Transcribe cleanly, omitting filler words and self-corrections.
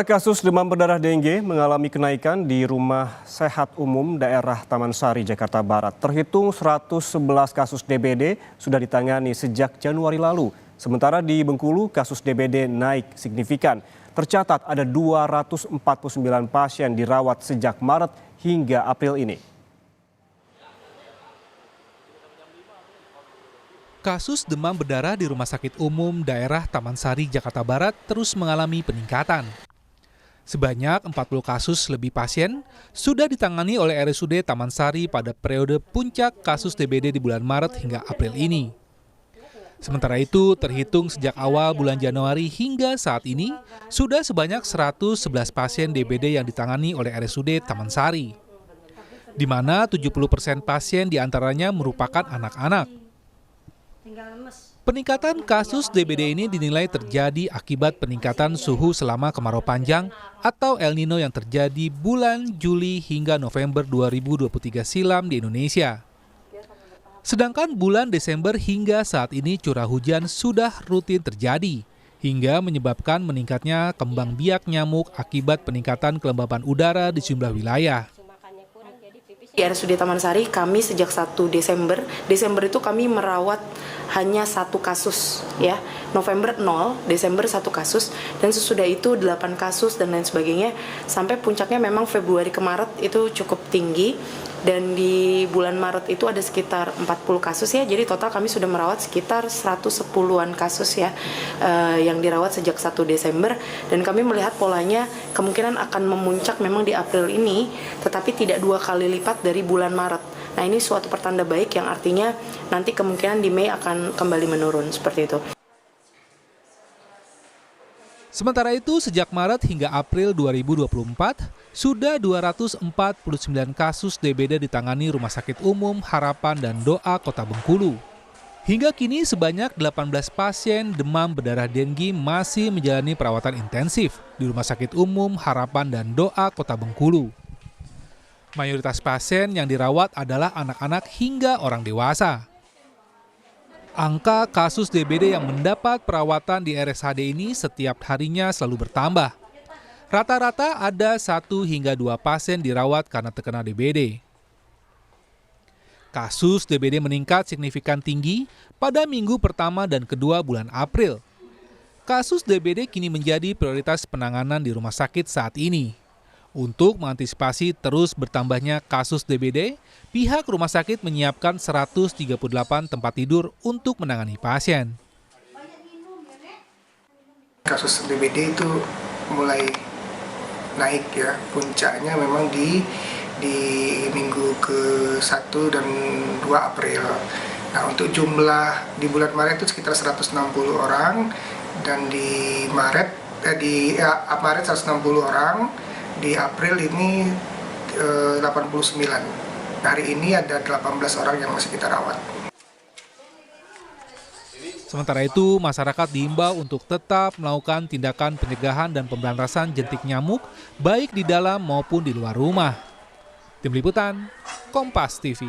Kasus demam berdarah dengue mengalami kenaikan di Rumah Sehat Umum Daerah Taman Sari, Jakarta Barat. Terhitung 111 kasus DBD sudah ditangani sejak Januari lalu. Sementara di Bengkulu, kasus DBD naik signifikan. Tercatat ada 249 pasien dirawat sejak Maret hingga April ini. Kasus demam berdarah di Rumah Sakit Umum Daerah Taman Sari, Jakarta Barat terus mengalami peningkatan. Sebanyak 40 kasus lebih pasien sudah ditangani oleh RSUD Taman Sari pada periode puncak kasus DBD di bulan Maret hingga April ini. Sementara itu, terhitung sejak awal bulan Januari hingga saat ini, sudah sebanyak 111 pasien DBD yang ditangani oleh RSUD Taman Sari, di mana 70% pasien diantaranya merupakan anak-anak. Peningkatan kasus DBD ini dinilai terjadi akibat peningkatan suhu selama kemarau panjang atau El Nino yang terjadi bulan Juli hingga November 2023 silam di Indonesia. Sedangkan bulan Desember hingga saat ini curah hujan sudah rutin terjadi, hingga menyebabkan meningkatnya kembang biak nyamuk akibat peningkatan kelembapan udara di sejumlah wilayah. Di RSUD Taman Sari kami sejak 1 Desember itu kami merawat hanya 1 kasus ya. November 0, Desember 1 kasus, dan sesudah itu 8 kasus dan lain sebagainya. Sampai puncaknya memang Februari ke Maret itu cukup tinggi, dan di bulan Maret itu ada sekitar 40 kasus ya. Jadi total kami sudah merawat sekitar 110-an kasus ya, yang dirawat sejak 1 Desember, dan kami melihat polanya kemungkinan akan memuncak memang di April ini, tetapi tidak 2 kali lipat dari bulan Maret. Nah, ini suatu pertanda baik yang artinya nanti kemungkinan di Mei akan kembali menurun seperti itu. Sementara itu, sejak Maret hingga April 2024, sudah 249 kasus DBD ditangani Rumah Sakit Umum Harapan dan Doa Kota Bengkulu. Hingga kini sebanyak 18 pasien demam berdarah dengue masih menjalani perawatan intensif di Rumah Sakit Umum Harapan dan Doa Kota Bengkulu. Mayoritas pasien yang dirawat adalah anak-anak hingga orang dewasa. Angka kasus DBD yang mendapat perawatan di RSHD ini setiap harinya selalu bertambah. Rata-rata ada 1 hingga 2 pasien dirawat karena terkena DBD. Kasus DBD meningkat signifikan tinggi pada minggu pertama dan kedua bulan April. Kasus DBD kini menjadi prioritas penanganan di rumah sakit saat ini. Untuk mengantisipasi terus bertambahnya kasus DBD, pihak rumah sakit menyiapkan 138 tempat tidur untuk menangani pasien. Kasus DBD itu mulai naik ya, puncaknya memang di minggu ke-1 dan 2 April. Nah, untuk jumlah di bulan Maret itu sekitar 160 orang, dan di Maret 160 orang. Di April ini 89. Hari ini ada 18 orang yang masih kita rawat. Sementara itu, masyarakat diimbau untuk tetap melakukan tindakan pencegahan dan pemberantasan jentik nyamuk baik di dalam maupun di luar rumah. Tim Liputan, Kompas TV.